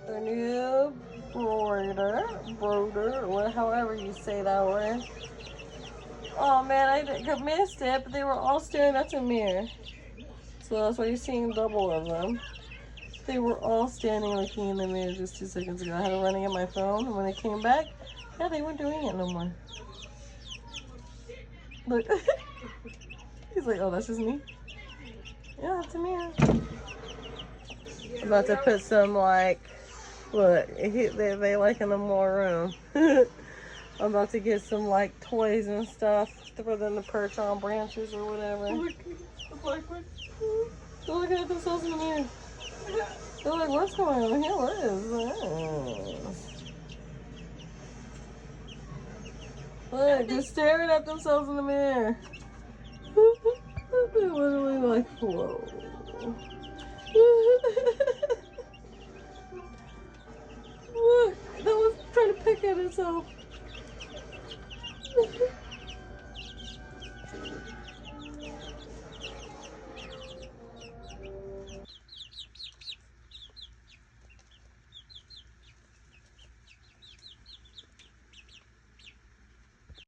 their new broder, or however you say that word. Oh man, I missed it, but they were all staring at the mirror. So that's why you're seeing double of them. They were all standing looking in the mirror just 2 seconds ago. I had to run and get my phone, and when I came back, yeah, they weren't doing it no more. Look. He's like, oh, that's just me? Yeah, it's a mirror. I'm about to put some, like, look, they like in the more room. I'm about to get some, like, toys and stuff for them to perch on branches or whatever. Look, the black one. They're looking at themselves in the mirror. They're like, what's going on here? What is this? Look, they're staring at themselves in the mirror. What are we like? Whoa. Look, that was trying to pick at itself.